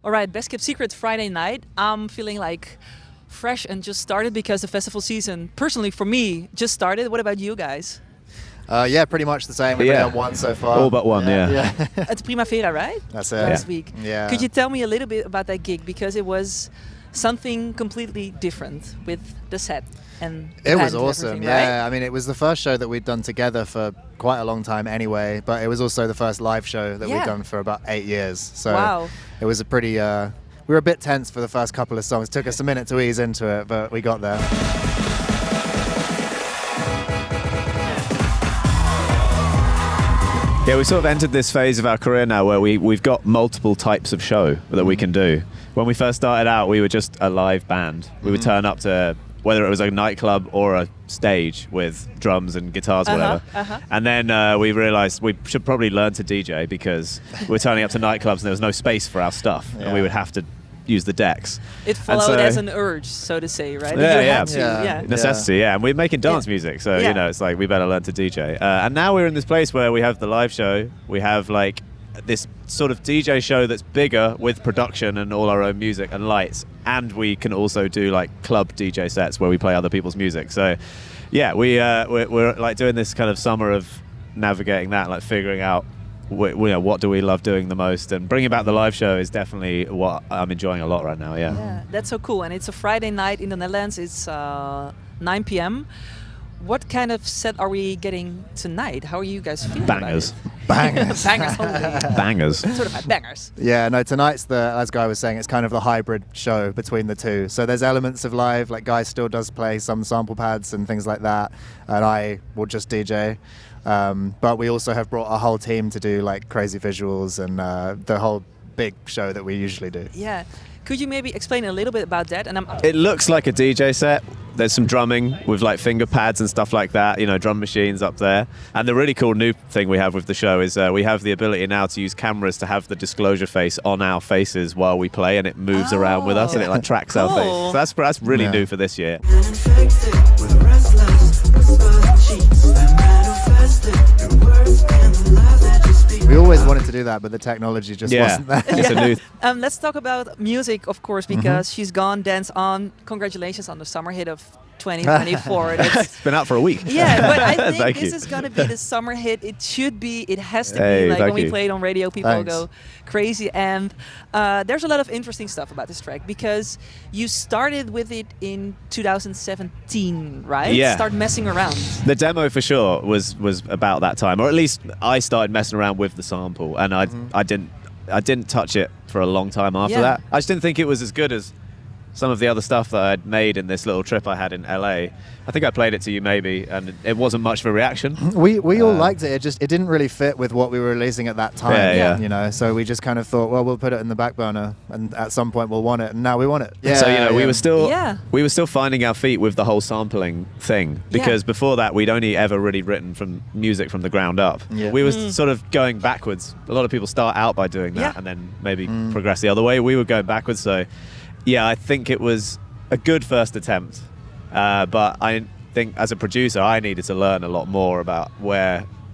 All right, Best Kept Secret Friday night. I'm feeling like fresh and just started because the festival season, personally for me, just started. What about you guys? Yeah, pretty much the same. We've done one so far. All but one, yeah. At Primavera, right? That's it. Last week. Yeah. Could you tell me a little bit about that gig? Because it was something completely different with the set. And it was awesome, right? yeah. I mean, it was the first show that we'd done together for quite a long time anyway, but it was also the first live show that we'd done for about 8 years. So it was a pretty, we were a bit tense for the first couple of songs. It took us a minute to ease into it, but we got there. Yeah, we sort of entered this phase of our career now where we've got multiple types of show that we can do. When we first started out, we were just a live band. We would turn up to, whether it was a nightclub or a stage with drums and guitars, whatever. And then we realized we should probably learn to DJ because we were turning up to nightclubs and there was no space for our stuff. And we would have to use the decks. It followed as an urge, so to say, right? Necessity, And we're making dance music, so you know, it's like we better learn to DJ. And now we're in this place where we have the live show. We have like this sort of DJ show that's bigger with production and all our own music and lights, and we can also do like club DJ sets where we play other people's music. So yeah, we're like doing this kind of summer of navigating that, like figuring out what do we love doing the most, and bringing back the live show is definitely what I'm enjoying a lot right now. Yeah, that's so cool. And it's a Friday night in the Netherlands. It's 9 p.m. What kind of set are we getting tonight? How are you guys feeling? Bangers. Bangers. Bangers. Certified bangers. Yeah, no, tonight's as Guy was saying, it's kind of the hybrid show between the two. So there's elements of live, like Guy still does play some sample pads and things like that, and I will just DJ. But we also have brought a whole team to do like crazy visuals and the whole big show that we usually do. Yeah. Could you maybe explain a little bit about that? And it looks like a DJ set. There's some drumming with like finger pads and stuff like that, drum machines up there. And the really cool new thing we have with the show is we have the ability now to use cameras to have the disclosure face on our faces while we play, and it moves around with us and it like tracks our face. So that's really new for this year. We always wanted to do that, but the technology just wasn't there. It's a new let's talk about music, of course, because She's Gone, Dance On. Congratulations on the summer hit of 2024. It's been out for a week. Yeah, but I think this is going to be the summer hit. It has to be. Like when we play it on radio, people go crazy. And there's a lot of interesting stuff about this track because you started with it in 2017, right? Yeah. Start messing around. The demo for sure was about that time, or at least I started messing around with the sample, and I didn't touch it for a long time after that. I just didn't think it was as good as some of the other stuff that I'd made in this little trip I had in LA. I think I played it to you maybe, and it wasn't much of a reaction. We all liked it. It didn't really fit with what we were releasing at that time. So we just kind of thought, well, we'll put it in the back burner, and at some point we'll want it, and now we want it. So we were still finding our feet with the whole sampling thing, because before that we'd only ever really written from music from the ground up. We were sort of going backwards. A lot of people start out by doing that and then maybe progress the other way. We were going backwards, so I think it was a good first attempt, but I think as a producer I needed to learn a lot more about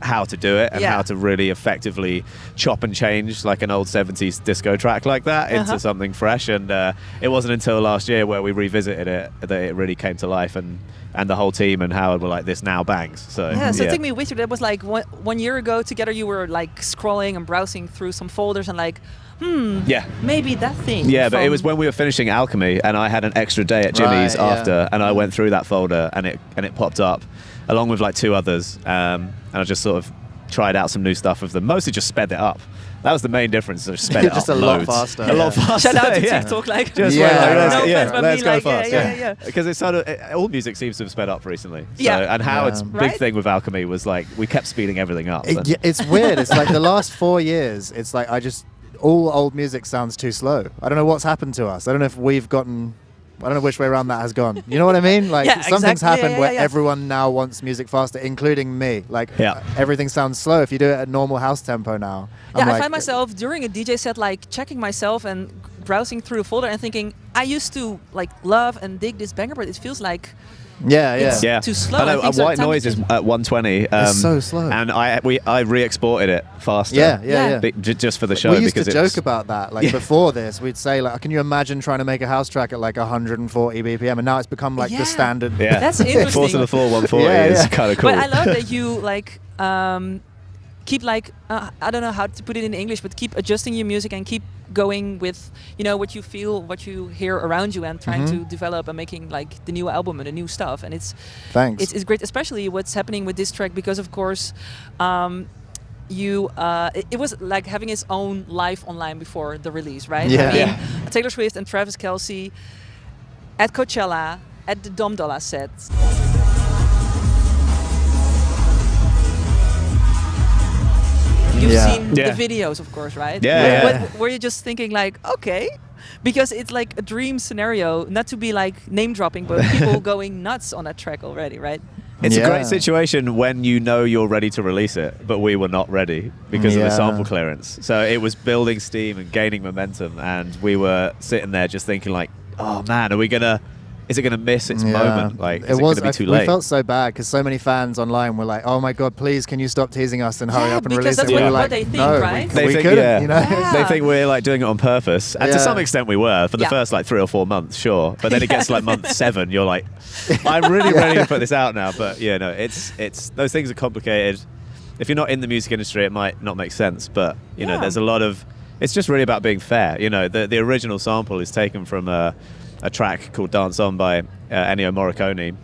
how to do it and how to really effectively chop and change like an old 70s disco track like that into something fresh, and it wasn't until last year where we revisited it that it really came to life, and the whole team and Howard were like, this now bangs. So take me with you. That was like 1 year ago together. You were like scrolling and browsing through some folders and like maybe that thing. But it was when we were finishing Alchemy and I had an extra day at Jimmy's after, and I went through that folder and it popped up along with like two others, and I just sort of tried out some new stuff with them, mostly just sped it up. That was the main difference. Just sped it just up a loads. lot faster. A lot faster. Shout out to TikTok, like just let's go fast. Because it's sort of all music seems to have sped up recently. So, and Howard's big thing with Alchemy was like we kept speeding everything up. It's weird. It's like the last 4 years. It's like all old music sounds too slow. I don't know what's happened to us. I don't know if we've gotten. I don't know which way around that has gone. You know what I mean? Like something's happened where everyone now wants music faster, including me. Like everything sounds slow. If you do it at normal house tempo now. I find myself during a DJ set like checking myself and browsing through a folder and thinking, I used to like love and dig this banger, but it feels like Yeah. Too slow. I know, white noise is at 120. It's so slow. And I re-exported it faster. Yeah. Just for the show. We used to joke about that. Like before this, we'd say like, can you imagine trying to make a house track at like 140 BPM? And now it's become like the standard. Yeah, that's interesting. 4 to the 4, 140 is kind of cool. But I love that you like keep like I don't know how to put it in English, but keep adjusting your music and keep going with what you feel, what you hear around you, and trying to develop and making like the new album and the new stuff. And it's great, especially what's happening with this track, because of course it was like having its own live online before the release, right? Taylor Swift and Travis Kelce at Coachella at the Dom Dolla set. You've seen the videos, of course, right? Were you just thinking like, okay, because it's like a dream scenario, not to be like name dropping, but people going nuts on that track already, right? It's a great situation when you know you're ready to release it, but we were not ready because of the sample clearance. So it was building steam and gaining momentum, and we were sitting there just thinking like, oh man, is it going to miss its moment? Like, is it going to be too late? We felt so bad because so many fans online were like, oh my God, please, can you stop teasing us and hurry up and release it? Because that's what they think, no, right? We couldn't, They think we're like doing it on purpose. And to some extent we were for the first like 3 or 4 months, sure. But then it gets to like month 7, you're like, I'm really ready to put this out now. But it's those things are complicated. If you're not in the music industry, it might not make sense. But, there's a lot of, it's just really about being fair. The original sample is taken from a track called Dance On by Ennio Morricone,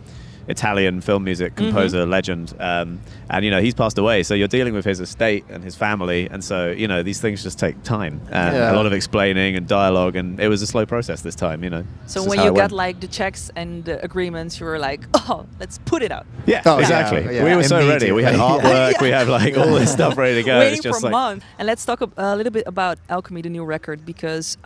Italian film music composer, legend. And, he's passed away. So you're dealing with his estate and his family. And so, these things just take time. And a lot of explaining and dialogue. And it was a slow process this time, So when you got like the checks and the agreements, you were like, oh, let's put it out. Yeah, exactly. Yeah. We were so ready. We had artwork. We had like all this stuff ready to go. Waiting for a month. And let's talk a little bit about Alchemy, the new record, because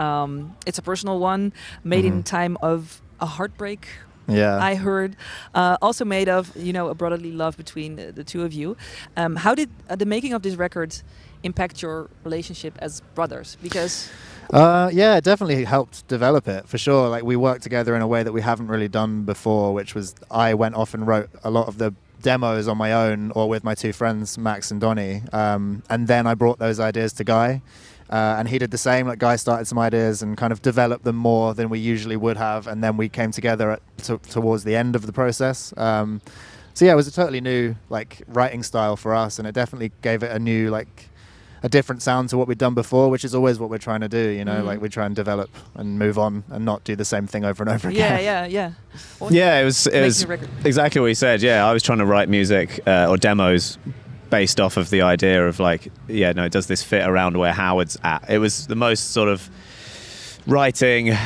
it's a personal one made in time of a heartbreak. I heard, also made of a brotherly love between the two of you. How did the making of this record impact your relationship as brothers? Because it definitely helped develop it for sure. Like we worked together in a way that we haven't really done before, which was I went off and wrote a lot of the demos on my own or with my 2 friends Max and Donnie, and then I brought those ideas to Guy. And he did the same. Like Guy started some ideas and kind of developed them more than we usually would have, and then we came together towards the end of the process. So it was a totally new like writing style for us, and it definitely gave it a different sound to what we'd done before, which is always what we're trying to do. Like we try and develop and move on and not do the same thing over and over again. It was exactly what you said. I was trying to write music or demos based off of the idea of like, does this fit around where Howard's at? It was the most sort of writing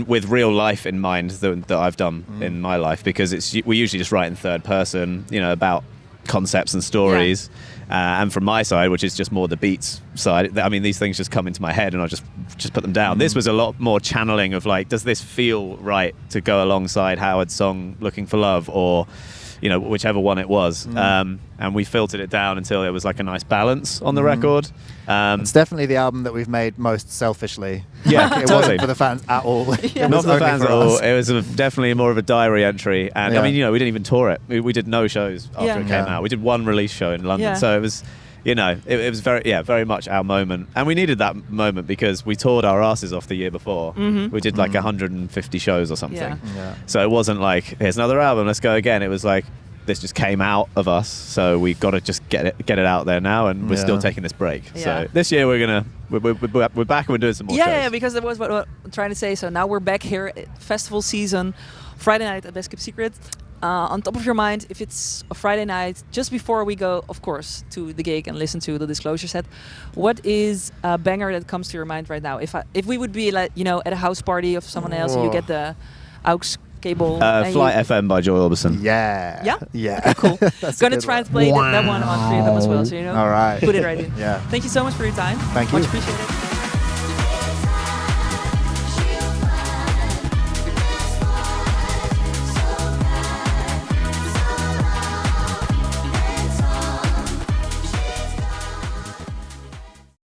with real life in mind that I've done in my life, because we usually just write in third person, about concepts and stories. And from my side, which is just more the beats side, I mean, these things just come into my head and I'll just put them down. This was a lot more channeling of like, does this feel right to go alongside Howard's song Looking for Love, or whichever one it was. And we filtered it down until it was like a nice balance on the record. It's definitely the album that we've made most selfishly. It wasn't for the fans at all. Not for the fans at all. It was definitely more of a diary entry. And I mean, we didn't even tour it. We did no shows after it came out. We did one release show in London. So it was, it was very much our moment. And we needed that moment because we toured our asses off the year before. We did like 150 shows or something. So it wasn't like, here's another album, let's go again. It was like, this just came out of us, so we got to just get it out there now, and we're still taking this break. So this year we're back and we're doing some more shows. Yeah, because that was what I'm trying to say. So now we're back here at festival season, Friday night at Best Kept Secret. On top of your mind, if it's a Friday night, just before we go, of course, to the gig and listen to the Disclosure set, what is a banger that comes to your mind right now? If we would be like, at a house party of someone else, and you get the aux cable. Flight FM by Joy Orbison. Yeah. Okay, cool. Gonna try and play that one on 3FM as well, so All right. put it right in. Yeah. Thank you so much for your time. Thank you. Much appreciated.